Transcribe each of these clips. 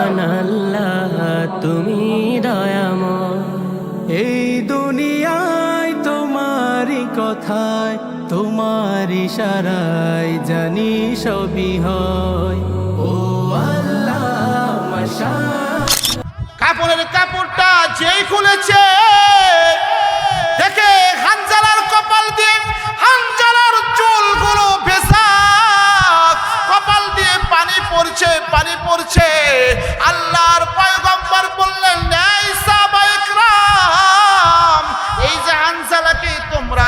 মহান আল্লাহ তুমি দয়াময়। এই দুনিয়ায় তোমারই কথায়, তোমার ইশারায় জানি সবই হয়। ও আল্লাহ মাশা কাপড়ের কাপড়টা যেই খুলেছে দেখে হানজালার কপাল দিয়ে হানজালার চুলগুলো ভেজা, কপাল দিয়ে পানি পড়ছে পানি পড়ছে। আল্লাহর পয়গম্বর বললেন, এই সাহাবায়ে কেরাম, এই যে হানজালাকে তোমরা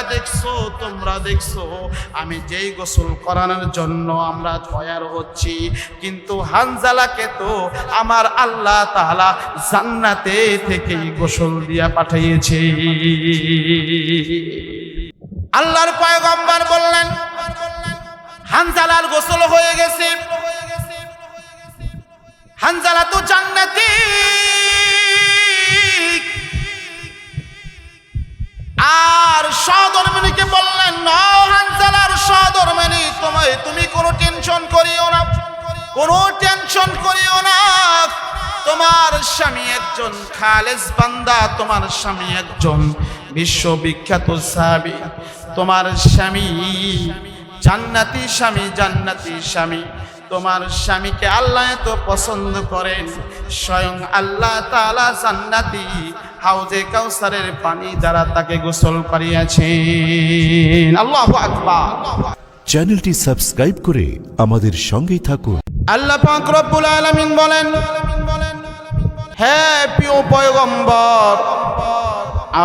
দেখছো আমি যেই গোসল করানোর জন্য আমরা তৈয়ার হচ্ছি, কিন্তু হানজালাকে তো আমার আল্লাহ তাআলা জান্নাতে থেকেই গোসল দিয়া পাঠিয়েছে। আল্লাহর পয়গম্বর বললেন, হানজালার গোসল হয়ে গেছে, হানজালা তো জান্নাতি। আর সহধর্মিণীকে বললেন, না হানজালার সহধর্মিণী, তুমি কোনো টেনশন করিও না, কোনো টেনশন করিও না। তোমার স্বামী একজন খালেস বান্দা, তোমার স্বামী একজন বিশ্ববিখ্যাত সাহাবী, তোমার স্বামী জান্নাতি স্বামী, জান্নাতি স্বামী। তোমার স্বামীকে আল্লাহ এত পছন্দ করেন, স্বয়ং আল্লাহ তাআলা জান্নাতি হাউজে কাউসারের পানি দ্বারা তাকে গোসল করিয়েছেন। আল্লাহু আকবার। চ্যানেলটি সাবস্ক্রাইব করে আমাদের সঙ্গেই থাকুন। আল্লাহ পাক রব্বুল আলামিন বলেন, হে প্রিয় পয়গম্বর,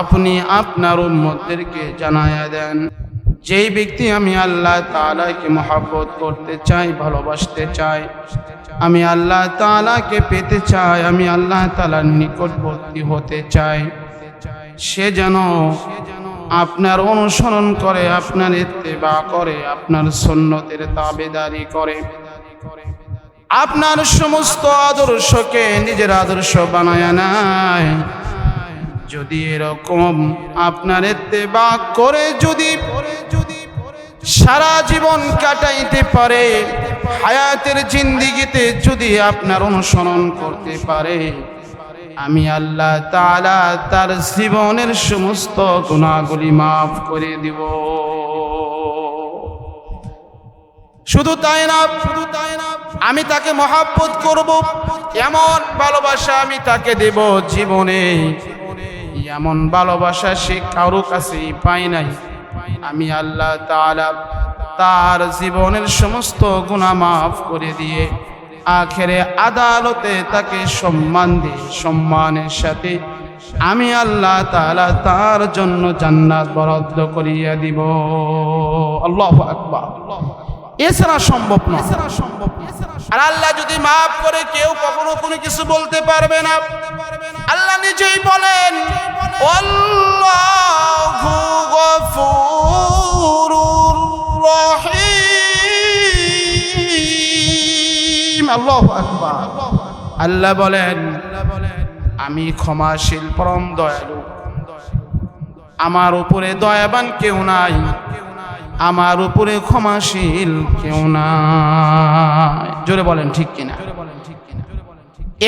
আপনি আপনার উম্মতদেরকে জানায়া দেন, যেই ব্যক্তি আমি আল্লাহ তাআলাকে মহব্বত করতে চাই, ভালোবাসতে চাই, আমি আল্লাহ তাআলাকে পেতে চাই, আমি আল্লাহ তাআলার নিকটবর্তী হতে চাই, সে যেন আপনার অনুসরণ করে, আপনার ইত্তেবা করে, আপনার সুন্নতের তাবেদারি করে, আপনার সমস্ত আদর্শকে নিজের আদর্শ বানায় নেয়। যদি এরকম আপনার ইত্তেবা করে যদি সারা জীবন কাটাইতে পারে, হায়াতের জিন্দেগিতে যদি আপনার অনুসরণ করতে পারে, আমি আল্লাহ তাআলা তার জীবনের সমস্ত গুনাহগুলি মাফ করে দিব। শুধু তাই না, আমি তাকে মহব্বত করব, এমন ভালোবাসা আমি তাকে দেব, জীবনে এমন ভালোবাসা সে কারো কাছেই পায় নাই। আমি আল্লাহ তাআলা তার জীবনের সমস্ত গুনাহ মাফ করে দিয়ে আখেরে আদালতে তাকে সম্মান দিয়ে সম্মানের সাথে আমি আল্লাহ তাআলা তার জন্য জান্নাত বরাদ্দ করিয়া দিব। আল্লাহু আকবার। এছাড়া সম্ভব না। আর আল্লাহ যদি মাফ করে, কেউ কখনো কোনো কিছু বলতে পারবে না। আল্লাহ নিজেই বলেন, আল্লাহু গফুরুর রহিম। আল্লাহু আকবার। আল্লাহ বলেন, আমি ক্ষমাশীল, পরম দয়ালু, আমার উপরে দয়াবান কেউ নাই, আমার উপরে ক্ষমাশীল কেউ নাই। জোরে বলেন ঠিক কিনা?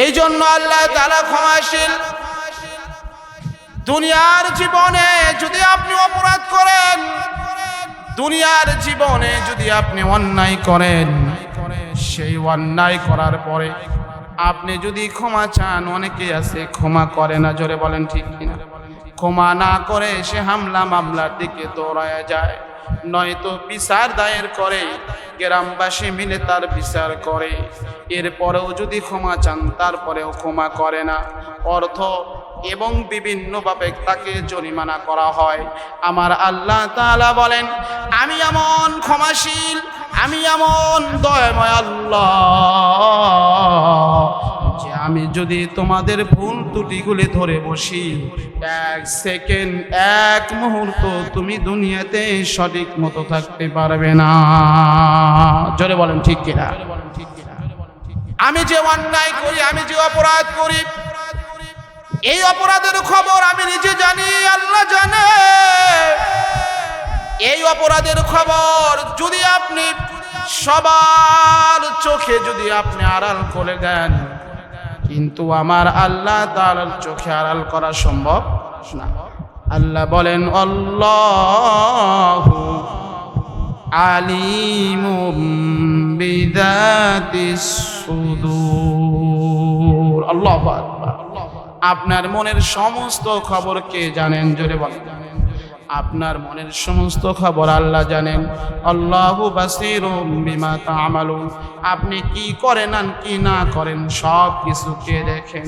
এই জন্য আল্লাহ তাআলা ক্ষমাশীল। দুনিয়ার জীবনে যদি আপনি অপরাধ করেন, দুনিয়ার জীবনে যদি আপনি অন্যায় করেন, সেই অন্যায় করার পরে আপনি যদি ক্ষমা চান, অনেকে আছে ক্ষমা করে না। জোরে বলেন ঠিক কিনা? ক্ষমা না করে সে হামলা মামলার দিকে দৌড়ায় যায়, নয়তো বিচার দায়ের করে, গ্রামবাসী মিলে তার বিচার করে। এরপরেও যদি ক্ষমা চান, তারপরেও ক্ষমা করে না, অর্থ এবং বিভিন্নভাবে তাকে জরিমানা করা হয়। আমার আল্লাহ তাআলা বলেন, আমি এমন ক্ষমাশীল, আমি এমন দয়াময় আল্লাহ, যে আমি যদি তোমাদের ভুল ত্রুটিগুলি ধরে বসি, এক সেকেন্ড, এক মুহূর্ত তুমি দুনিয়াতে সঠিক মতো থাকতে পারবে না। জোরে বলেন ঠিক কিনা? আমি যে অন্যায় করি, আমি যে অপরাধ করি, এই অপরাধের খবর আমি নিজে জানি, আল্লাহ জানে। এই অপরাধের খবর যদি আপনি সবার চোখে যদি আপনি আড়াল করে দেন, কিন্তু আমার আল্লাহ তাআলার চোখে আড়াল করা সম্ভব না। আল্লাহ বলেন আল্লাহু আলিমুম বিযাতিস সুদূর। আল্লাহু আকবার। আপনার মনের সমস্ত খবর কে জানেন? জোরে বলেন। আপনার মনের সমস্ত খবর আল্লাহ জানেন। আল্লাহু বাসীরুম বিমা তা'মালুন। আপনি কি করেন আর কি না করেন সব কিছু কে দেখেন?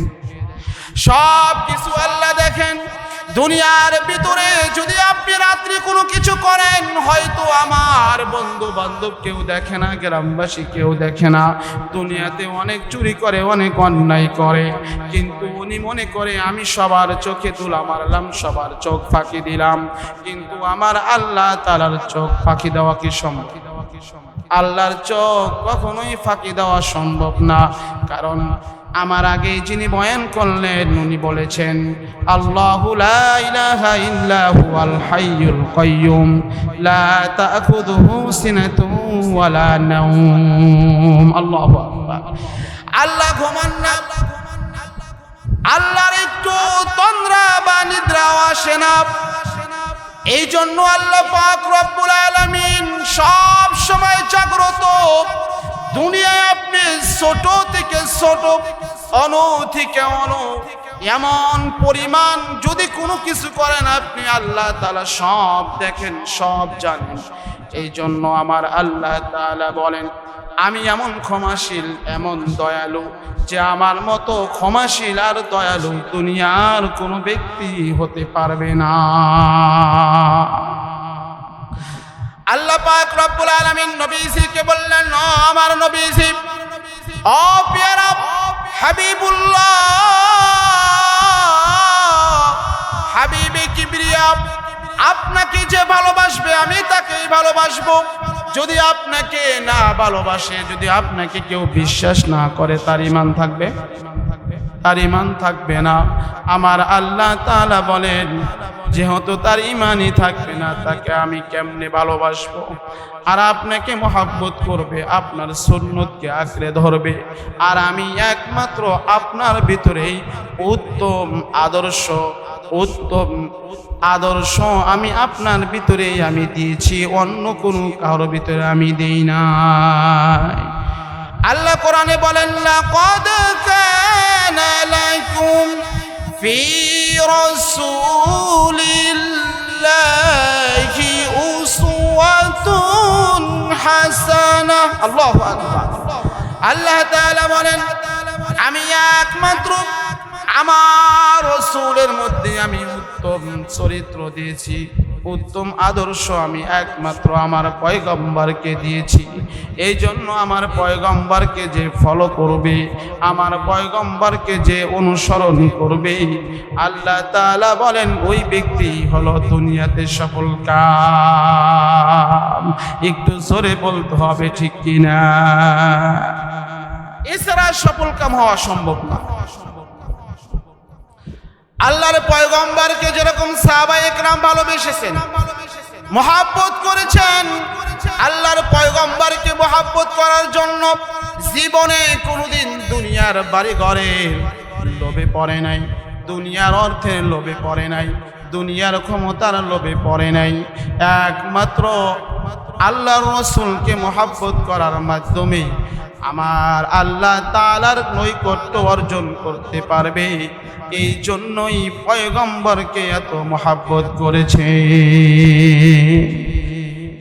সব কিছু আল্লাহ দেখেন। দুনিয়ার ভিতরে যদি আপনি রাত্রি কোনো কিছু করেন, হয়তো আমার বন্ধু বান্ধব কেউ দেখে না, গ্রামবাসী কেউ দেখে না, দুনিয়াতে অনেক চুরি করে, অনেক অন্যায় করে, কিন্তু উনি মনে করে আমি সবার চোখে তুলা মারলাম, সবার চোখ ফাঁকি দিলাম। কিন্তু আমার আল্লাহ তাআলার চোখ ফাঁকি দেওয়া কি সম্ভব? আল্লাহর চোখ কখনোই ফাঁকি দেওয়া সম্ভব না। কারণ আমার আগে যিনি বয়ান করলেন উনি বলেছেন আল্লাহু লা ইলাহা ইল্লা হুয়াল হাইয়ুল কাইয়্যুম লা তা'খুযুহু সিনাতুন ওয়া লা নাওম। আল্লাহু আকবার। আল্লাহ ঘুমান না, আল্লাহর একটু তন্দ্রা বা নিদ্রাও আসে না। এই জন্য আল্লাহ পাক রব্বুল আলামিন সব সময় জাগ্রত। দুনিয়ায় আপনি ছোট থেকে ছোট, অণু থেকে অণু, এমন পরিমাণ যদি কোনো কিছু করেন আপনি আল্লাহ তাআলা সব দেখেন, সব জানেন। এই জন্য আমার আল্লাহ তাআলা বলেন আমি এমন ক্ষমাশীল, এমন দয়ালু যে আমার মতো ক্ষমাশীল আর দয়ালু দুনিয়ার কোনো ব্যক্তি হতে পারবে না। আল্লাহ পাক রব্বুল আলামিন নবীজিকে বললেন ও আমার নবীজি, ও প্যারা হাবিবুল্লাহ, হাবিবে কিবরিয়া, আপনাকে যে ভালোবাসবে আমি তাকেই ভালোবাসবো। যদি আপনাকে না ভালোবাসে, যদি আপনাকে কেউ বিশ্বাস না করে, তার ঈমান থাকবে? তার ঈমান থাকবে না। আমার আল্লাহ তাআলা বলেন যেহেতু তার ঈমানই থাকবে না, তাকে আমি কেমনে ভালোবাসবো? আর আপনাকে মহব্বত করবে, আপনার সুন্নতকে আঁকড়ে ধরবে। আর আমি একমাত্র আপনার ভিতরেই উত্তম আদর্শ আমি আপনার ভিতরেই আমি দিয়েছি, অন্য কোনো কারোর ভিতরে আমি দেই নাই। আল্লাহ কোরআনে বলেন লাকাদ কানা লাকুম ফি রাসূলিল্লাহি উসওয়াতুন হাসানাহ। আল্লাহু আকবার। আল্লাহ তাআলা বলেন আমি একমাত্র আমার রাসূলের মধ্যে আমি উত্তম চরিত্র দিয়েছি, উত্তম আদর্শ আমি একমাত্র আমার পয়গম্বরকে দিয়েছি। এই জন্য আমার পয়গম্বরকে যে ফলো করবে, আমার পয়গম্বরকে যে অনুসরণ করবে, আল্লাহ তাআলা বলেন ওই ব্যক্তি হলো দুনিয়াতে সফল কাম। একটু জোরে বলতে হবে ঠিক কিনা? এছাড়া সফল কাম হওয়া সম্ভব না। আল্লাহর পয়গম্বরকে যেরকম সাহাবায়ে কেরাম ভালোবেসেছেন, মহব্বত করেছেন, আল্লাহর পয়গম্বরকে মহব্বত করার জন্য জীবনে কোনোদিন দুনিয়ার বাড়ি ঘরে লোভে পড়ে নাই, দুনিয়ার অর্থের লোভে পড়ে নাই, দুনিয়ার ক্ষমতার লোভে পড়ে নাই। একমাত্র আল্লাহর রাসূলকে মহব্বত করার মাধ্যমে আমার আল্লাহ তাআলার নৈকট্য অর্জন করতে পারবে। এই জন্যই পয়গম্বরকে এত মহব্বত করেছে।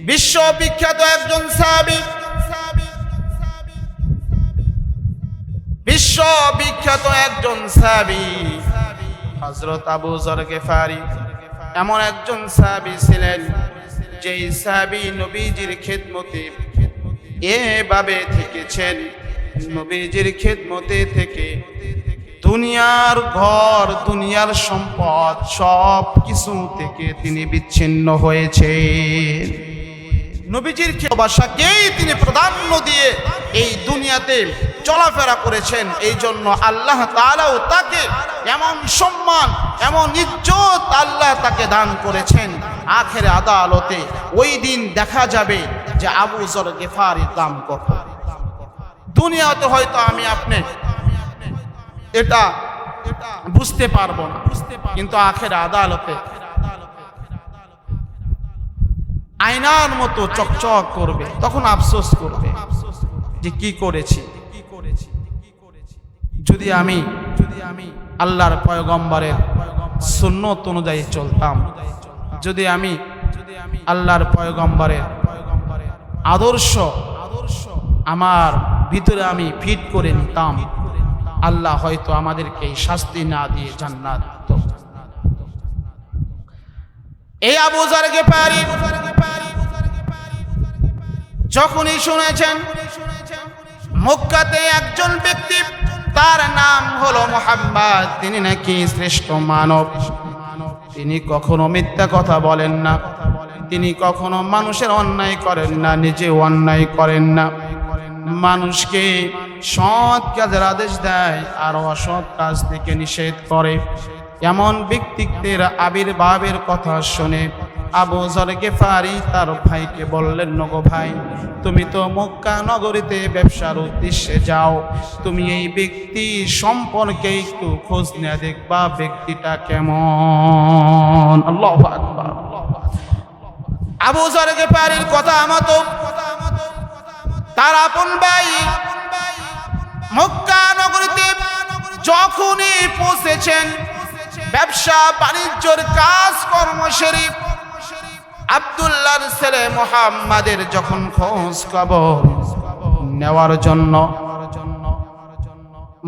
বিশ্ববিখ্যাত একজন সাহাবী, বিশ্ববিখ্যাত একজন সাহাবী হযরত আবু যর গিফারী এমন একজন সাহাবী ছিলেন, যেই সাহাবী নবীজির খেদমতে এভাবে থেকেছেন, নবীজির খেদমতে থেকে দুনিয়ার ঘর, দুনিয়ার সম্পদ সব কিছু থেকে তিনি বিচ্ছিন্ন হয়েছেন। নবীজির ভালোবাসাকেই তিনি প্রাধান্য দিয়ে এই দুনিয়াতে চলাফেরা করেছেন। এই জন্য আল্লাহ তাআলাও তাকে এমন সম্মান, এমন ইজ্জত আল্লাহ তাকে দান করেছেন। আখেরে আদালতে ওই দিন দেখা যাবে যে আবু যর গিফারীর দাম কত। দুনিয়াতে হয়তো আমি আপনি এটা বুঝতে পারবো না, কিন্তু আখের আদালতে আয়নার মতো চকচক করবে, তখন আফসোস করবে যে কি করেছি। যদি আমি আল্লাহর পয়গম্বরের সুন্নত অনুযায়ী চলতাম, যদি আমি আল্লাহর পয়গম্বরের আদর্শ আমার ভিতরে আমি ফিট করে নিতাম, আল্লাহ হয়তো আমাদেরকে এই শাস্তি না দিয়ে জান্নাত দিত। এই আবু যার গিফারি যখনই শুনেছেন মক্কাতে একজন ব্যক্তি, তার নাম হলো মুহাম্মদ, তিনি নাকি শ্রেষ্ঠ মানব, তিনি কখনো মিথ্যা কথা বলেন না, তিনি কখনো মানুষের অন্যায় করেন না, নিজে অন্যায় করেন না, মানুষকে সৎ কাজের আদেশ দেয় আর অসৎ কাজ থেকে নিষেধ করে, এমন ব্যক্তিত্বের আবির্ভাবের কথা শুনে আবু যর গিফারি তার ভাইকে বললেন, নগো ভাই, তুমি তো মক্কা নগরীতে ব্যবসার উদ্দেশ্যে যাও, তুমি এই ব্যক্তি সম্পর্কে একটু খোঁজ নিয়ে দেখবা ব্যক্তিটা কেমন। আল্লাহু আকবার। আবু যর গিফারির কথা মতো তার আপন ভাই মক্কা নগরীতে যখনই পৌঁছেছেন, ব্যবসা বাণিজ্যের কাজ কর্ম সেরে আব্দুল্লাহর ছেলে মুহাম্মাদের যখন খোঁজ খবর নেওয়ার জন্য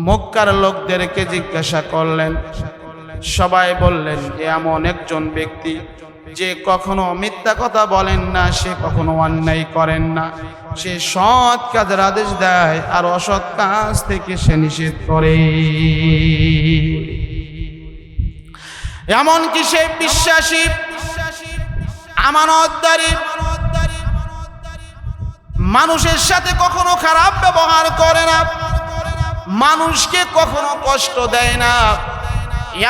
মক্কার লোকদেরকে জিজ্ঞাসা করলেন, সবাই বললেন এমন একজন ব্যক্তি যে কখনো মিথ্যা কথা বলেন না, সে কখনো অন্যায় করেন না, সে সৎ কাজের আদেশ দেয় আর অসৎ কাজ থেকে সে নিষেধ করে, এমনকি সে বিশ্বাসী, আমানতদারি, মানুষের সাথে কখনো খারাপ ব্যবহার করে না, মানুষকে কখনো কষ্ট দেয় না।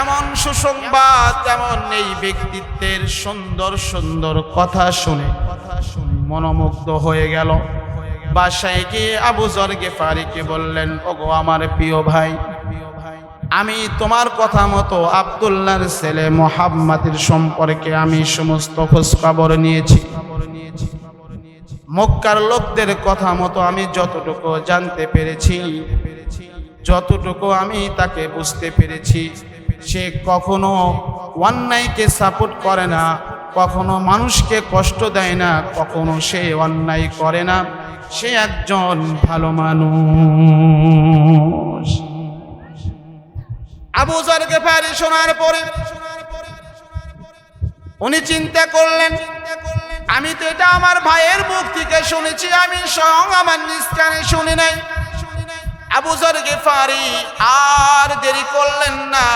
এমন সুসংবাদ, এমন এই ব্যক্তিত্বের সুন্দর সুন্দর কথা শুনে মনোমুগ্ধ হয়ে গেল। বাসায় গিয়ে আবু যর গিফারিকে বললেন, ওগো আমার প্রিয় ভাই, আমি তোমার কথা মতো আব্দুল্লাহর ছেলে মুহাম্মাদের সম্পর্কে আমি সমস্ত খোঁজ খবর নিয়েছি। মক্কার লোকদের কথা মতো আমি যতটুকু জানতে পেরেছি, যতটুকু আমি তাকে বুঝতে পেরেছি, সে কখনো অন্যায়কে সাপোর্ট করে না, কখনো মানুষকে কষ্ট দেয় না, কখনো সে অন্যায় করে না, সে একজন ভালো মানুষ। আবু যর গিফারি শোনার পরে উনি চিন্তা করলেন, আমি তো এটা আমার ভাইয়ের মুখ থেকে শুনেছি, আমি স্বয়ং আমার নিজ কানে শুনি নাই। আবু যর গিফারি আর দেরি করলেন না,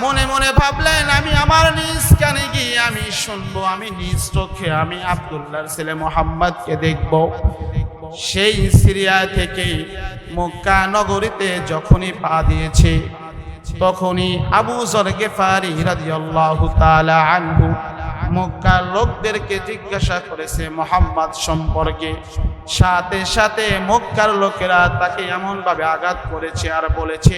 মনে মনে ভাবলেন, আমি আমার নিজ কানে গিয়ে আমি শুনবো, আমি নিজ চোখে আমি আব্দুল্লাহর ছেলে মুহাম্মদকে দেখব। সেই সিরিয়া থেকে মক্কা নগরীতে যখনই পা দিয়েছে, তখনই আবু যর গিফারি রাদিয়াল্লাহু তাআলা আনহু মক্কার লোকদেরকে জিজ্ঞাসা করেছে মুহাম্মদ সম্পর্কে। সাথে সাথে মক্কার লোকেরা তাকে এমন ভাবে আঘাত করেছে আর বলেছে,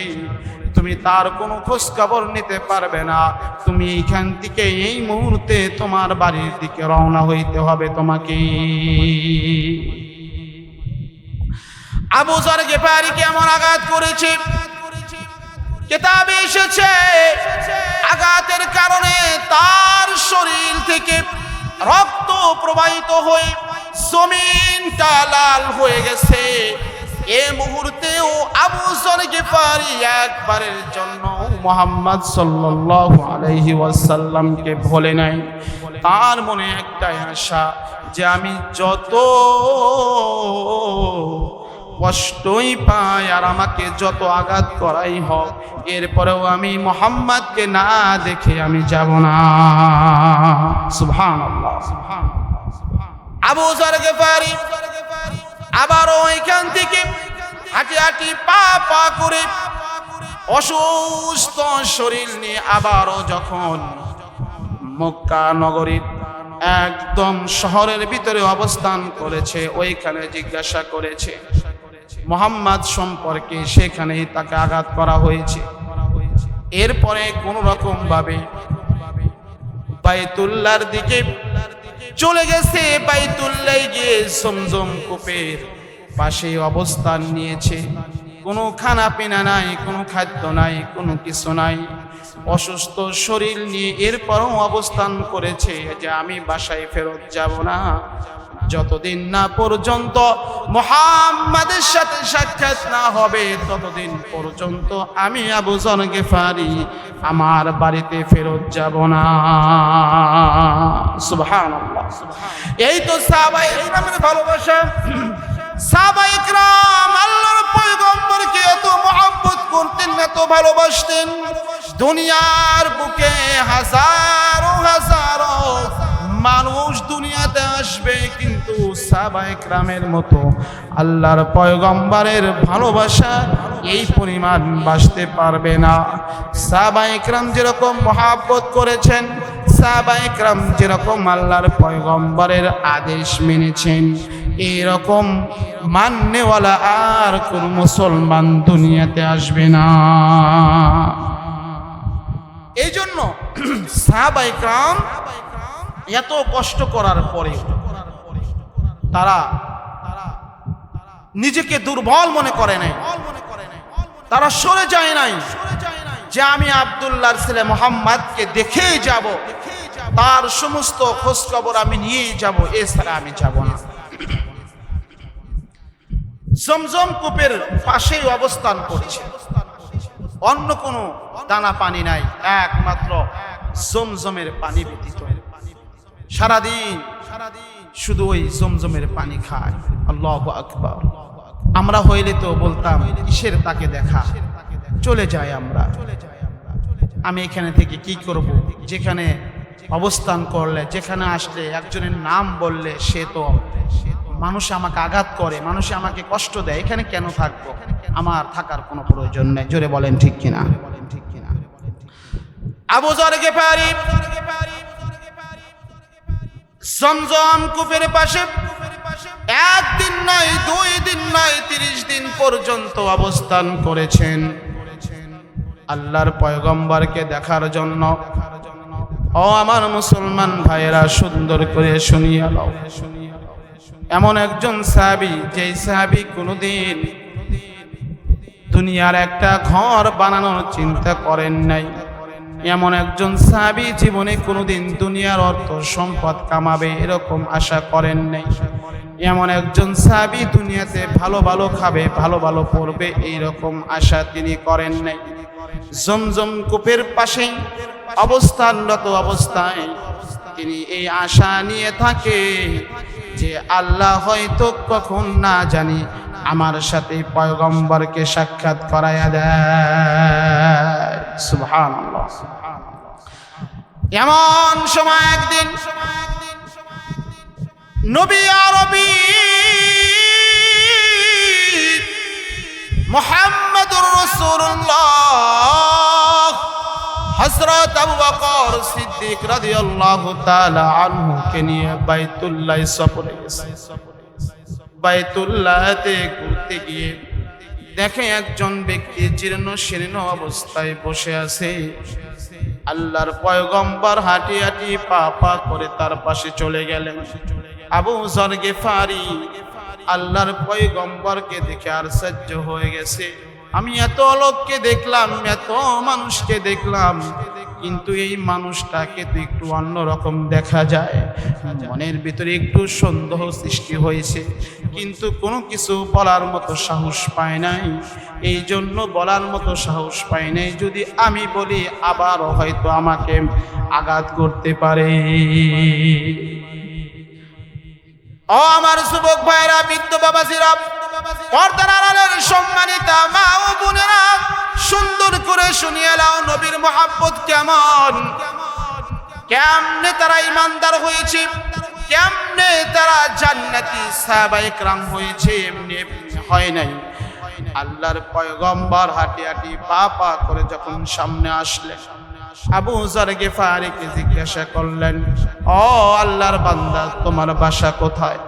তুমি তার কোনো খোঁজ খবর নিতে পারবে না, তুমি এইখান থেকে এই মুহূর্তে তোমার বাড়ির দিকে রওনা হইতে হবে তোমাকে। আবু যর গিফারি কেমন আঘাত করেছে কিতাবে এসেছে, আঘাতের কারণে তার শরীর থেকে রক্ত প্রবাহিত হয়ে জমিনটা লাল হয়ে গেছে। এই মুহূর্তেও আবু যর গিফারি একবারের জন্য মুহাম্মদ সাল্লাল্লাহু আলাইহি ওয়াসাল্লামকে ভুলে নাই। তার মনে একটাই আশা যে আমি যত কষ্টই পাই আর আমাকে যত আঘাত করাই হোক, এরপরেও আমি মুহাম্মদকে না দেখে আমি যাব না। সুবহানাল্লাহ। আবু যর গিফারি আবারও ওইখান থেকে হাঁটি হাঁটি পা পা করে অসুস্থ শরীর নিয়ে আবারও যখন মক্কা নগরীর একদম শহরের ভিতরে অবস্থান করেছে, ওইখানে জিজ্ঞাসা করেছে, মুহাম্মদ সম্পর্কে সেখানেই তাকে আঘাত করা হয়েছে। এরপরে কোন রকম ভাবে বাইতুল্লাহর দিকে চলে গেছে, বাইতুল্লাহ গিয়ে জমজম কূপের পাশে অবস্থান নিয়েছে। কোনো খানা পিনা নাই, কোনো খাদ্য নাই, কোনো কিছু নাই, অসুস্থ শরীর নিয়ে এরপরও অবস্থান করেছে যে আমি বাসায় ফেরত যাব না যতদিন না পর্যন্ত মুহাম্মাদের সাথে সাক্ষাৎ না হবে, ততদিন পর্যন্ত আমি আবু যর গিফারি আমার বাড়িতে ফেরত যাব না। সুবহানাল্লাহ। এই তো সাহাবায়ে ইকরামের ভালোবাসা। সাহাবায়ে ইকরাম আল্লাহর পয়গম্বরকে এত মহব্বত করতেন, এত ভালোবাসতেন। দুনিয়ার বুকে হাজারো হাজারো মানুষ দুনিয়াতে আসবে, কিন্তু সাহাবায়ে ইকরামের মতো আল্লাহর পয়গম্বরের ভালোবাসা এই পরিমাণ বাসতে পারবে না। সাহাবায়ে ইকরাম যেরকম মহব্বত করেছেন, সাহাবায়ে ইকরাম যেরকম আল্লাহর পয়গম্বরের আদেশ মেনেছেন, এরকম মাননেওয়ালা আর কোন মুসলমান দুনিয়াতে আসবে না। এই জন্য সাহাবায়ে ইকরাম এত কষ্ট করার পরে তারা নিজেকে দুর্বল মনে করে নাই, তারা সরে যায় নাই যে আমি আব্দুল্লাহর ছেলে মুহাম্মদকে দেখেই যাব, তার সমস্ত খোঁজ খবর আমি নিয়েই যাব, এছাড়া আমি যাব না। জমজম কূপের পাশেই অবস্থান করছে, অন্য কোনো দানা পানি নাই, একমাত্র জমজমের পানি ব্যতীত। সারাদিন শুধু ওই জমজমের পানি খায়। আল্লাহু আকবার। আমরা হইলে তো বলতাম কিসের তাকে দেখা, চলে যায় আমরা, আমি এখানে থেকে কি করব? যেখানে অবস্থান করলে, যেখানে আসলে একজনের নাম বললে সে তো মানুষ আমাকে আঘাত করে, মানুষ আমাকে কষ্ট দেয়, এখানে কেন থাকবো? আমার থাকার কোনো প্রয়োজন নেই। জোরে বলেন ঠিক কিনা? আবু যর গিফারি জমজম কূপের পাশে একদিন নয়, 2 দিন নয়, 30 দিন পর্যন্ত অবস্থান করেছেন আল্লাহর পয়গম্বরকে দেখার জন্য। ও আমার মুসলমান ভাইয়েরা, সুন্দর করে শুনিয়া নাও। এমন একজন সাহাবী, যেই সাহাবী কোনোদিন দুনিয়ার একটা ঘর বানানোর চিন্তা করেন নাই। এমন একজন সাহাবী জীবনে কোনোদিন দুনিয়ার অর্থ সম্পদ কামাবে এরকম আশা করেন নাই। এমন একজন সাহাবী দুনিয়াতে ভালো ভালো খাবে, ভালো ভালো পড়বে এইরকম আশা তিনি করেন নাই। জমজম কূপের পাশেই অবস্থানরত অবস্থায় তিনি এই আশা নিয়ে থাকে যে আল্লাহ হয়তো কখন না জানি আমার সাথে পয়গম্বরকে সাক্ষাৎ করায়া দেয়। সুবহানাল্লাহ। এমন সময় একদিন নবী আরবী মুহাম্মদুর রাসূলুল্লাহ হযরত আবু বকর সিদ্দিক রাদিয়াল্লাহু তাআলা আনহু কে নিয়ে বাইতুল্লাহ সফরে গেছে। বাইতুল্লাহতে ঘুরতে গিয়ে দেখে একজন ব্যক্তি জীর্ণ শীর্ণ অবস্থায় বসে আছে। আল্লাহর পয়গম্বর হাঁটি হাঁটি পা পা করে তার পাশে চলে গেলেন। আবু যর গিফারি আল্লাহর পয়গম্বরকে দেখে আশ্চর্য হয়ে গেছে। আমি এত লোককে দেখলাম, এত মানুষকে দেখলাম, কিন্তু এই মানুষটাকে তো একটু অন্যরকম দেখা যায়। মনের ভিতরে একটু সন্দেহ সৃষ্টি হয়েছে, কিন্তু কোনো কিছু বলার মতো সাহস পায় নাই। এই জন্য বলার মতো সাহস পায় নাই, যদি আমি বলি আবারও হয়তো আমাকে আঘাত করতে পারে। ও আমার যুবক ভাইরা, বৃদ্ধ বাবাজিরা, পর্দার আড়ালের সম্মানিতা মা ও বোনেরা, সুন্দর করে শুনিয়ে নাও নবীর মহব্বত কেমন, কেমনে তারা ইমানদার হয়েছে, কেমনে তারা জান্নাতি সাহাবায়ে কেরাম হয়েছে। এমনি হয় নাই। আল্লাহর পয়গম্বর হাঁটি হাঁটি পা পা করে যখন সামনে আসলেন, আবু যর গিফারিকে জিজ্ঞাসা করলেন, ও আল্লাহর বান্দা, তোমার বাসা কোথায়?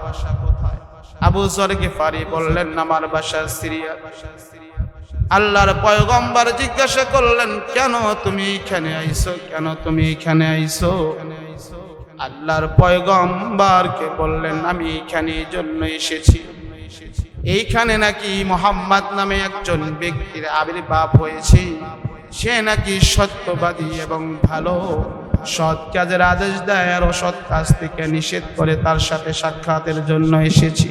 আবু যর গিফারি বললেন আমার বাসা সিরিয়া। আল্লাহর পয়গম্বর জিজ্ঞাসা করলেন কেন তুমি এখানে আইছো, কেন তুমি এখানে আইছো? আল্লাহর পয়গম্বরকে বললেন আমি এখানে এই জন্য এসেছি, এইখানে নাকি মুহাম্মদ নামে একজন ব্যক্তির আবির্ভাব হয়েছে, সে নাকি সত্যবাদী এবং ভালো, সৎ কাজের আদেশ দেয় আর অসৎ কাজ থেকে নিষেধ করে, তার সাথে সাক্ষাতের জন্য এসেছি।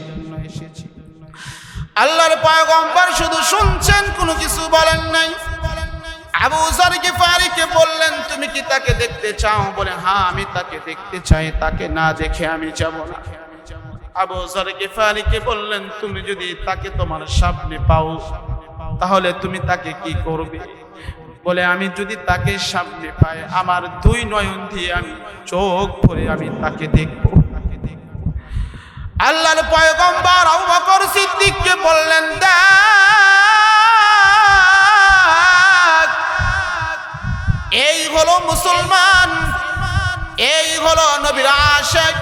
আল্লাহর পয়গম্বর শুধু শুনছেন, কোনো কিছু বলেন নাই। আবু যর গিফারিকে বললেন তুমি কি তাকে দেখতে চাও? বলে হ্যাঁ আমি তাকে দেখতে চাই, তাকে না দেখে আমি যাব না। আবু যর গিফারিকে বললেন তুমি যদি তাকে তোমার সামনে পাও তাহলে তুমি তাকে কি করবে? বলে আমি যদি তাকে সামনে পাই আমার দুই নয়ন দিয়ে আমি চোখ ভরে আমি তাকে দেখব। আল্লাহর পয়গম্বর আবু বকর সিদ্দিককে বললেন দেখ এই হলো মুসলমান, এই হলো নবীর আশিক।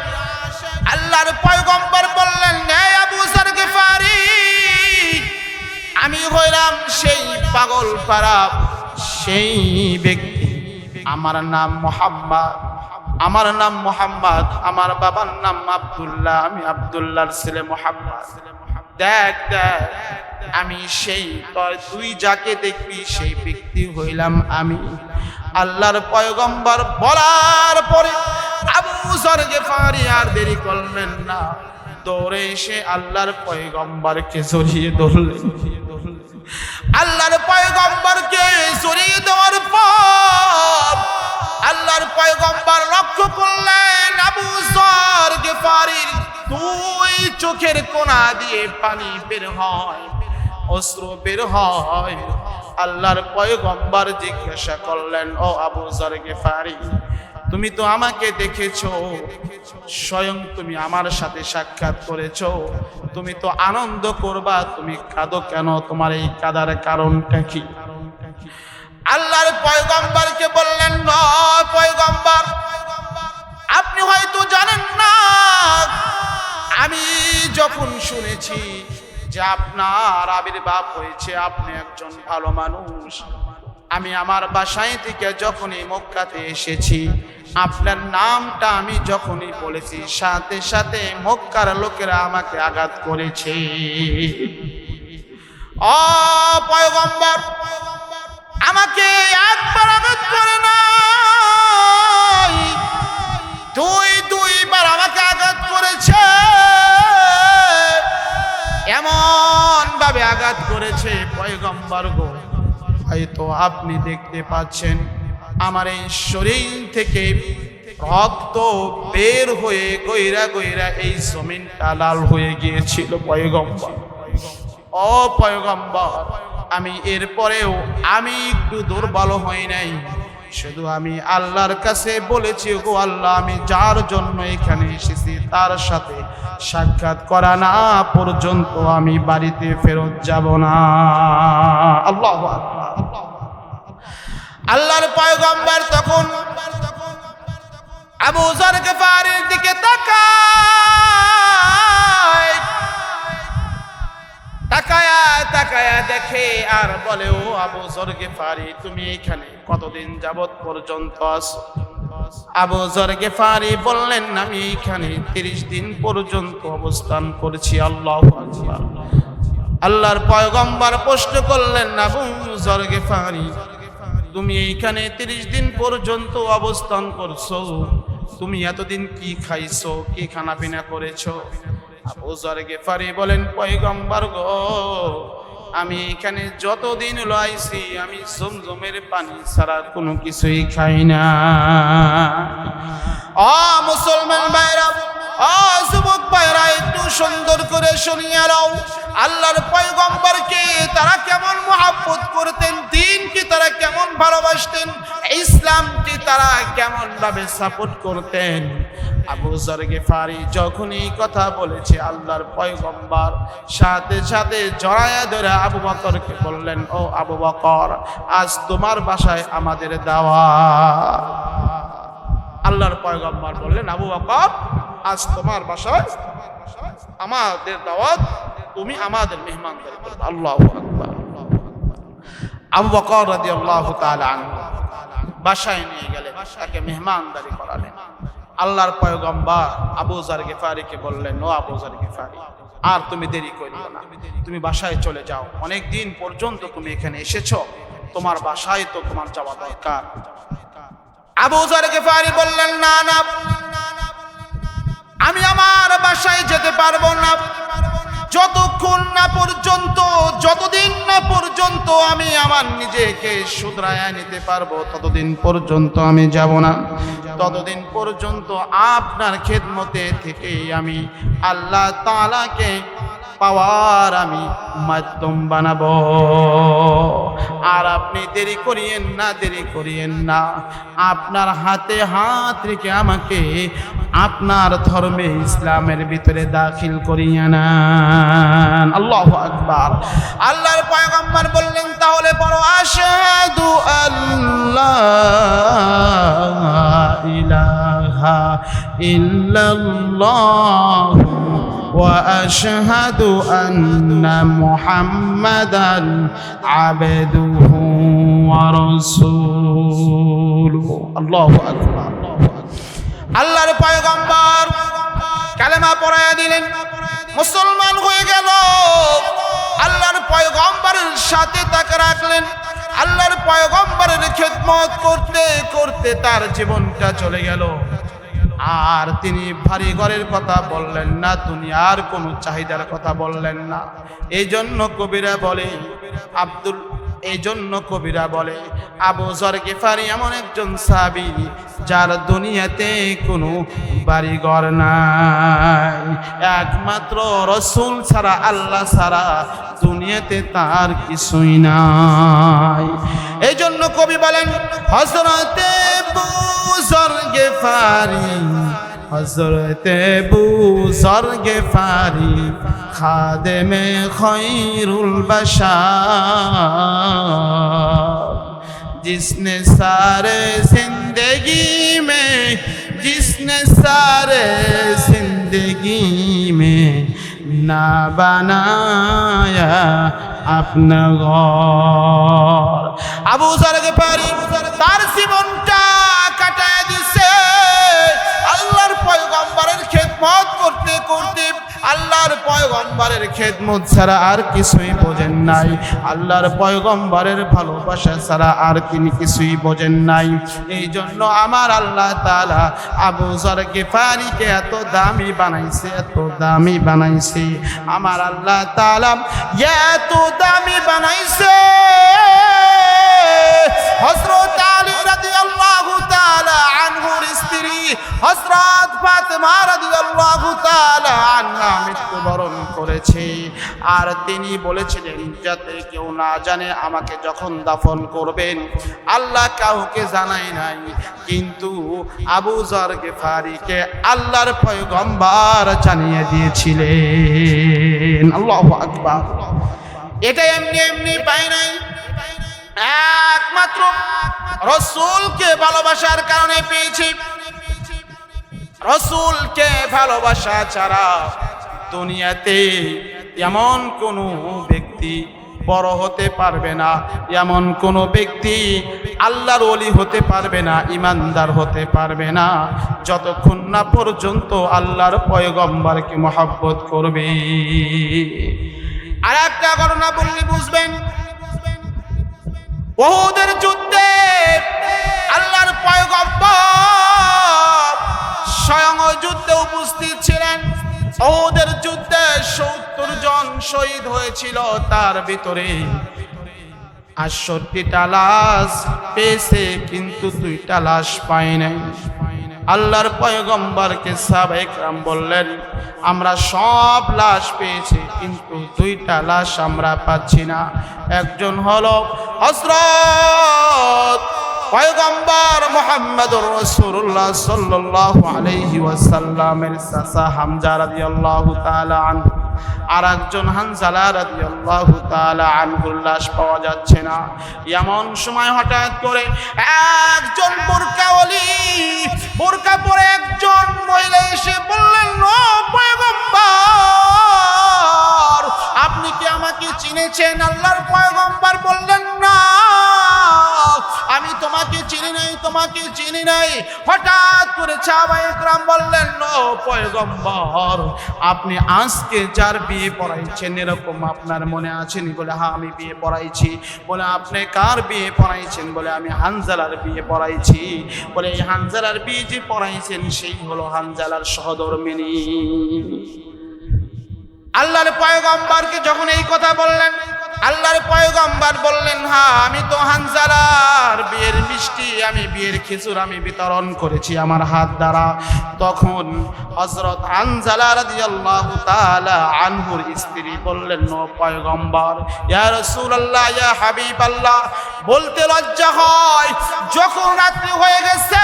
আল্লাহর পয়গম্বর বললেন হে আবু যর গিফারি আমি হইলাম সেই পাগল পারা সেই ব্যক্তি, আমার নাম মুহাম্মদ, আমার নাম মুহাম্মদ, আমার বাবার নাম আব্দুল্লাহ, আমি আব্দুল্লাহর ছেলে মুহাম্মদ। দেখ দেখ আমি সেই তুই যাকে দেখবি সেই ব্যক্তি হইলাম আমি। আল্লাহর পয়গম্বর বলার পরে আবু যর গিফারি আর দেরি করলেন না, দৌড়ে এসে আল্লাহর পয়গম্বরকে জড়িয়ে ধরলেন। আল্লাহর পয়গম্বরকে জড়িয়ে দেওয়ার পর আল্লাহর পয়গম্বর লক্ষ্য করলেন আবু যর গিফারির দুই চোখের কোণা দিয়ে পানি বের হয়, অশ্রু বের হয়। আল্লাহর পয়গম্বর জিজ্ঞাসা করলেন ও আবু যর গিফারি তুমি তো আমাকে দেখেছো, স্বয়ং তুমি আমার সাথে সাক্ষাৎ করেছো, তুমি তো আনন্দ করবা, তুমি কাঁদো কেন? তোমার এই কাঁদার কারণটা কি? আল্লাহর পয়গম্বরকে বললেন নয় পয়গম্বর আপনি হয়তো জানেন না, আমি যখন শুনেছি যে আপনার আবির্ভাব হয়েছে, আপনি একজন ভালো মানুষ, আমি আমার বাসায় থেকে যখনই মক্কাতে এসেছি আপনার নামটা আমি যখনই বলেছি সাথে সাথে মক্কার লোকেরা আমাকে আঘাত করেছে। ও পয়গম্বর আমাকে একবার আঘাত করে নাই, দুইবার আমাকে আঘাত করেছে, এমন ভাবে আঘাত করেছে পয়গম্বর গো হয়তো আপনি দেখতে পাচ্ছেন আমার এই শরীর থেকে রক্ত বের হয়ে গইরা গইরা এই জমিনটা লাল হয়ে গিয়েছিল পয়গম্বর। ও পয়গম্বর আমি এরপরেও আমি একটু দুর্বল হই নাই, শুধু আমি আল্লাহর কাছে বলেছি গো আল্লাহ আমি যার জন্য এখানে এসেছি তার সাথে সাক্ষাৎ করা না পর্যন্ত আমি বাড়িতে ফেরত যাব না। আল্লাহু আকবার। আল্লাহর পয়গম্বর তখন আবু যর গিফারির দিকে তাকায়া দেখে আর বলে ও আবু যর গিফারি তুমি এখানে কতদিন যাবত পর্যন্ত আছো? আবু যর গিফারি বললেন আমি এখানে 30 দিন পর্যন্ত অবস্থান করছি। আল্লাহু আকবার। আল্লাহর পয়গম্বর প্রশ্ন করলেন আবু যর গিফারি তুমি এইখানে 30 দিন পর্যন্ত অবস্থান করছো, তুমি এতদিন কি খাইছো, কি খানা পিনা করেছো? আবু যর গিফারি বলেন পয়গম্বর গো আমি এখানে যতদিন আইছি আমি জমজমের পানি ছাড়া কোনো কিছুই খাই না। ও মুসলমান ভাইরা, ও যুবক ভাইরা একটু সুন্দর করে শুনিয়ে নাও আল্লাহর পয়গম্বরকে তারা কেমন মহব্বত করতেন, দ্বীনকে তারা কেমন ভালোবাসতেন, ইসলামকে তারা কেমন ভাবে সাপোর্ট করতেন। আবু যর গিফারি যখন এই কথা বলেছে আল্লাহর পয়গম্বর সাথে সাথে জড়ায়া ধরে আবু বকরকে বললেন ও আবু বকর আজ তোমার বাসায় আমাদের দাওয়াত। আল্লাহর পয়গম্বর বললেন আবু বকর আজ তোমার বাসায় আমাদের দাওয়াত, তুমি আমাদের মেহমানদারি করবে। আল্লাহু আকবার। আবু বকর রাদিয়াল্লাহু তাআলা আনহু বাসায় নিয়ে গেলেন, তাকে মেহমানদারি করালেন। আল্লাহর পয়গম্বর আবু যার গিফারিকে বললেন, ও আবু যার গিফারি, আর তুমি দেরি করিও না, তুমি বাসায় চলে যাও। অনেক দিন পর্যন্ত তুমি এখানে এসেছো, তোমার বাসায় তো তোমার যাওয়া দরকার। আবু যার গিফারি বললেন, না না, আমি আমার বাসায় যেতে পারবো না, যতক্ষণ না পর্যন্ত, যতদিন না পর্যন্ত আমি আমার নিজেকে শুধরায়া নিতে পারবো, ততদিন পর্যন্ত আমি যাব না। ততদিন পর্যন্ত আপনার খেদমতে থেকেই আমি আল্লাহ তাআলাকে পাওয়ার আমি মাধ্যম বানাবো। আর আপনি দেরি করিয়েন না, দেরি করিয়েন না, আপনার হাতে হাত রেখে আমাকে আপনার ধর্মে ইসলামের ভিতরে দাখিল করিয়ে নেন। আল্লাহু আকবার। আল্লাহর পয়গম্বর বললেন, তাহলে পড়ো, আশহাদু আল্লা ইলাহা ইল্লাল্লাহ ওয়া আশহাদু আন্না মুহাম্মাদান আবদুহু ওয়া রাসূলুহু। আল্লাহু আকবার। আল্লাহর পয়গম্বর কালেমা পড়ায়া দিলেন, মুসলমান হয়ে গেল। আল্লাহর পয়গম্বরের সাথে তাকে রাখলেন। আল্লাহর পয়গম্বরের খেদমত করতে করতে তার জীবনটা চলে গেল। আর তিনি ভারী ঘরের কথা বললেন না, দুনিয়ার কোনো চাহিদার কথা বললেন না। এই জন্য কবিরা বলে আবু যার গিফারি এমন একজন সাহাবী যার দুনিয়াতে কোনো বাড়িঘর নাই, একমাত্র রাসূল ছাড়া, আল্লাহ ছাড়া দুনিয়াতে তার কিছুই নাই। এই জন্য কবি বলেন, হযরতে আবু যার গিফারি, হযরতে আবু যার গিফারি খাদেমে খৈরুল বশর, जिसने सारे जिंदगी में ना बनाया अपना घर। আবু যার গিফারি তার জীবনটা কাটায় দিছে আল্লাহর পয়গম্বরের খেদমত করতে করতে। আল্লাহর পয়গম্বরের খেদমত ছাড়া আর কিছুই বোঝেন নাই, আল্লাহর পয়গম্বরের ভালোবাসা ছাড়া আর তিনি কিছুই বোঝেন নাই। এই জন্য আমার আল্লাহ তাআলা আবু যার গিফারিকে এত দামি বানাইছে, এত দামি বানাইছে। আমার আল্লাহ তাআলা এত দামি বানাইছে, হযরত আলী রাদিয়াল্লাহু তাআলা আনহুর স্ত্রী হযরত ফাতেমা রাদিয়াল্লাহু তাআলা আনহা মৃত্যুবরণ করেছে। আর তিনি বলেছিলেন, যাতে কেউ না জানে আমাকে যখন দাফন করবেন, আল্লাহ কাউকে জানায় নাই, কিন্তু আবু যার গিফারিকে আল্লাহর পয়গম্বর জানিয়ে দিয়েছিলেন। আল্লাহু আকবার। এটা এমনি এমনি পায় নাই, একমাত্র রাসূলকে ভালোবাসার কারণে পেয়েছি। রাসূলকে ভালোবাসা ছাড়া দুনিয়াতে এমন কোনো ব্যক্তি বড় হতে পারবে না, এমন কোনো ব্যক্তি আল্লাহর ওলি হতে পারবে না, ইমানদার হতে পারবে না, যতক্ষণ না পর্যন্ত আল্লাহর পয়গম্বরকে মহব্বত করবে। আর একটা ঘটনা বললে বুঝবেন, উহুদের যুদ্ধে আল্লাহর পয়গম্বর স্বয়ং ওই যুদ্ধে উপস্থিত ছিলেন। উহুদের যুদ্ধে ৭০ জন শহীদ হয়েছিল, তার ভিতরে ৬৮টা লাশ পেয়েছে, কিন্তু 2টা লাশ পায় নাই। আল্লাহর পয়গম্বরকে সাহাবায়ে কেরাম বললেন, আমরা সব লাশ পেয়েছি, কিন্তু 2টা লাশ আমরা পাচ্ছি না। একজন হলো হযরত পয়গম্বর মুহাম্মদুর রাসূলুল্লাহ সাল্লাল্লাহু আলাইহি ওয়াসাল্লামের চাচা হামজা রাদিয়াল্লাহু তাআলা আনহু, আর একজন হানজালা রাদিয়াল্লাহু তাআলা আনহুর লাশ পাওয়া যাচ্ছে না। এমন সময় হঠাৎ করে একজন বোরকা পরে একজন মহিলা এসে বললেন, ও পয়গম্বর, আপনি কি আমাকে চিনেছেন? আল্লাহর পয়গম্বর বললেন, না, আমি তোমাকে চিনি নাই। হঠাৎ করে সাহাবায়ে কেরাম বললেন, ও পয়গম্বর, আপনি আজকে যার বিয়ে পড়াইছেন এরকম আপনার মনে আছেনি? বলে, হ্যাঁ, আমি বিয়ে পড়াইছি। বলে, আপনি কার বিয়ে পড়াইছেন? বলে, আমি হানজালার বিয়ে পড়াইছি। বলে, এই হানজালার বিয়ে যে পড়াইছেন সেই হলো হানজালার সহধর্মিণী। আল্লাহর পয়গম্বরকে যখন এই কথা বললেন, আল্লাহর পয়গম্বর বললেন, হ্যাঁ, আমি তো হানজালার বিয়ের মিষ্টি, আমি বিয়ের খিচুর আমি বিতরণ করেছি আমার হাত দ্বারা। তখন হযরত হানজালা রাদিয়াল্লাহু তাআলা আনহুর স্ত্রী বললেন, ও পয়গম্বর, ইয়া রাসূলুল্লাহ, ইয়া হাবিবাল্লাহ, বলতে লজ্জা হয়, যখন রাত্রি হয়ে গেছে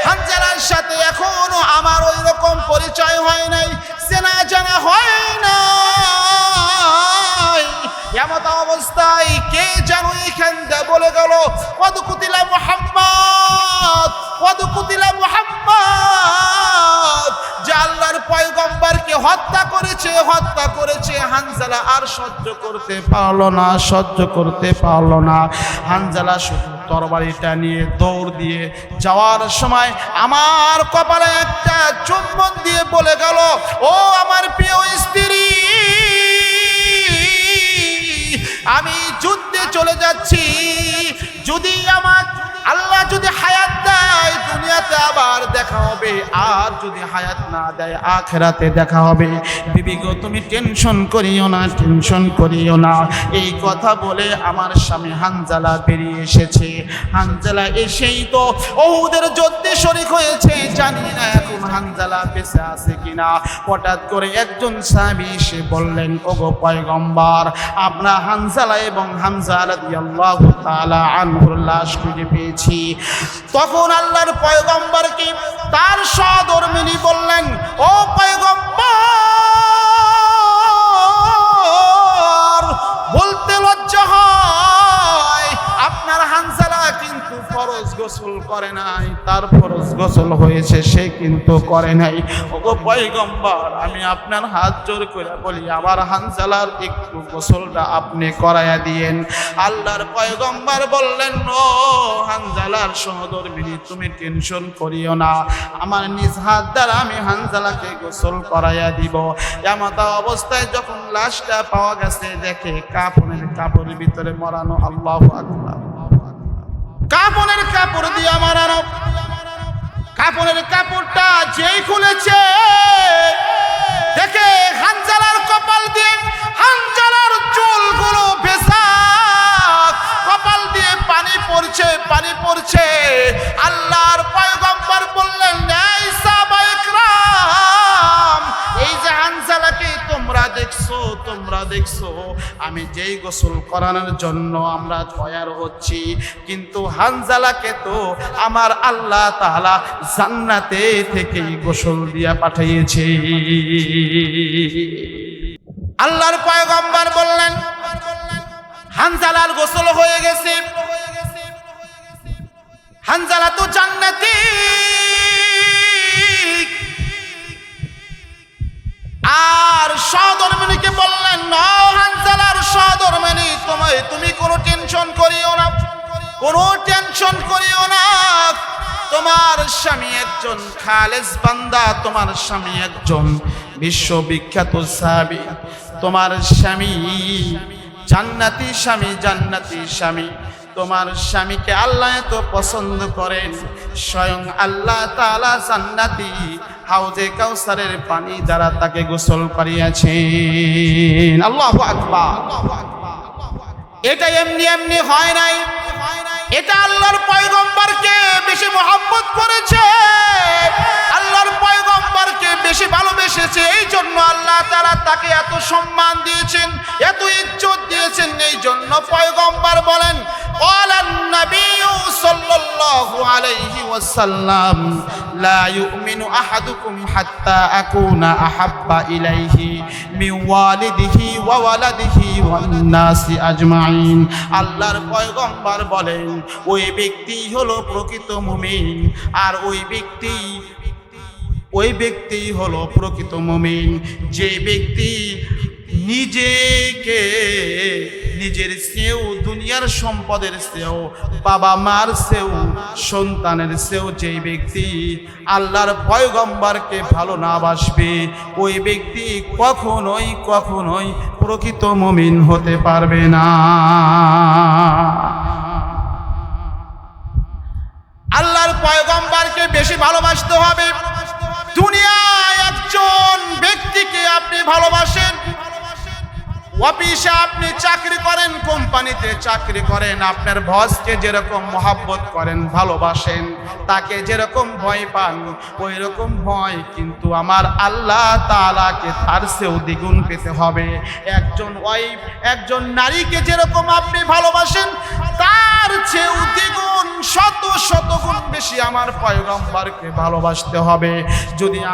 হানজালার সাথে এখনো আমার ওই রকম পরিচয় হয় নাই, চেনা জানা হয় না। এমত অবস্থায় কে যেন এখান দিয়ে বলে গেল, কদ কুতিলা মুহাম্মদ, যে আল্লাহর পয়গম্বরকে হত্যা করেছে। হানজালা আর সহ্য করতে পারলো না। হানজালা শুধু তরবারিটা নিয়ে দৌড় দিয়ে যাওয়ার সময় আমার কপালে একটা চুম্বন দিয়ে বলে গেল, ও আমার প্রিয় স্ত্রী, আমি যুদ্ধে চলে যাচ্ছি, যদি আমার আল্লাহ যদি হায়াত দেয় দুনিয়াতে আবার দেখা হবে, আর যদি হায়াত না দেয় আখিরাতে দেখা হবে। বিবি গো, তুমি টেনশন করিও না। এই কথা বলে আমার স্বামী হানজালা বেরিয়ে এসেছে। হানজালা এসেই তো উহুদের যুদ্ধে শরীক হয়েছে, জানি না এখন হানজালা বেঁচে আছে কিনা। হঠাৎ করে একজন সাহাবী এসে বললেন, ওগো পয়গম্বর, আমরা হানজালা এবং হামজা রাদিয়াল্লাহু তাআলা আনহুর লাশ খুঁজে পেয়েছি। তখন আল্লাহর পয়গম্বরকে তার সহধর্মিণী বললেন, ও পয়গম্বর, বলতে লজ্জা হয়, আপনার হানজালা কিন্তু ফরজ গোসল করে নাই, তার ফরজ গোসল হয়েছে, সে কিন্তু করে নাই। ওগো পয়গম্বর, আমি আপনার হাত জোর করে বলি, আমার হানজালার একটু গোসলটা আপনি করায়া দিয়েন। আল্লাহর পয়গম্বর বললেন, ও হানজালার সহধর্মিণী, তুমি টেনশন করিও না, আমার নিজ হাত দ্বারা আমি হানজালাকে গোসল করাইয়া দিব। এমত অবস্থায় যখন লাশটা পাওয়া গেছে, দেখে কাপড়ের ভিতরে মরানো। আল্লাহু আকবার। কাপড়ের কাপড় দিয়ে মারানো। কাপড়ের কাপড়টা যেই খুলেছে, দেখে হানজালার কপাল দিয়ে হানজালার চুলগুলো ভেজা, কপাল দিয়ে পানি পড়ছে। আল্লাহর পয়গম্বর বললেন, এই সাহাবায়ে কেরাম, এই যে হানজালাকে তোমরা দেখছো, আমি যেই গোসল করানোর জন্য আমরা তৈয়ার হচ্ছি, কিন্তু হানজালাকে তো আমার আল্লাহ তাআলা জান্নাতে থেকেই গোসল দিয়া পাঠিয়েছে। আল্লাহর পয়গম্বর বললেন, হানজালার গোসল হয়ে গেছে, হানজালা তো জান্নাতি। আর সহধর্মিণীকে বললেন, না, হানজালার সহধর্মিণী, তুমি কোনো টেনশন করিও না, তোমার স্বামী একজন খালেস বান্দা, তোমার স্বামী একজন বিশ্ববিখ্যাত সাহাবী, তোমার স্বামী জান্নাতি স্বামী। তোমার স্বামীকে আল্লাহ এত পছন্দ করেন, স্বয়ং আল্লাহ তাআলা জান্নাতি হাউজে কাউসারের পানি দ্বারা তাকে গোসল করিয়েছেন। আল্লাহু আকবার। এটা এমনি হয় নাই, এটা আল্লাহর পয়গম্বরকে বেশি মহব্বত করেছে, আল্লাহর পয়গম্বরকে বেশি ভালোবেসেছে। এই জন্য আল্লাহ তাআলা তাকে এত সম্মান দিয়েছেন, এত ইজ্জত দিয়েছেন। এই জন্য পয়গম্বর বলেন, ক্বালান নবী সাল্লাল্লাহু আলাইহি ওয়াসাল্লাম, লা ইউমিনু আহাদুকুম হাত্তা আকুনা আহাব্বা ইলাইহি মিন ওয়ালিদিহি ওয়া ওয়ালাদিহি ওয়ান নাসি আজমাইন। আল্লাহর পয়গম্বর বলেন, ওই ব্যক্তি হলো প্রকৃত মুমিন, আর ওই ব্যক্তি হলো প্রকৃত মুমিন যে ব্যক্তি নিজের চেয়েও, দুনিয়ার সম্পদের চেয়েও, বাবা মার চেয়েও, সন্তানের চেয়েও যেই ব্যক্তি আল্লাহর পয়গম্বরকে ভালো না বাসবে, ওই ব্যক্তি কখনোই প্রকৃত মুমিন হতে পারবে না। আল্লাহর পয়গম্বরকে বেশি ভালোবাসতে হবে। দুনিয়ায় একজন ব্যক্তিকে আপনি ভালোবাসেন, অফিসে আপনি চাকরি করেন, কোম্পানিতে চাকরি করেন, আপনার বসকে যেরকম মহব্বত করেন, ভালোবাসেন, তাকে যেরকম ভয় পান, ওই রকম ভয় কিন্তু আমার আল্লাহ তাআলাকে তার চেয়েও দ্বিগুণ পেতে হবে। একজন নারীকে যেরকম আপনি ভালোবাসেন, তার চেয়েও দ্বিগুণ শত গুণ বেশি আমার পয়গম্বরকে ভালোবাসতে হবে।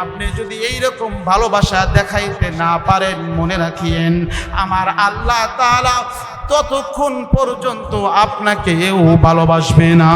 আপনি যদি এইরকম ভালোবাসা দেখাইতে না পারেন, মনে রাখিয়েন আমার আল্লাহ তাআলা ততক্ষণ পর্যন্ত আপনাকেও ভালোবাসবে না।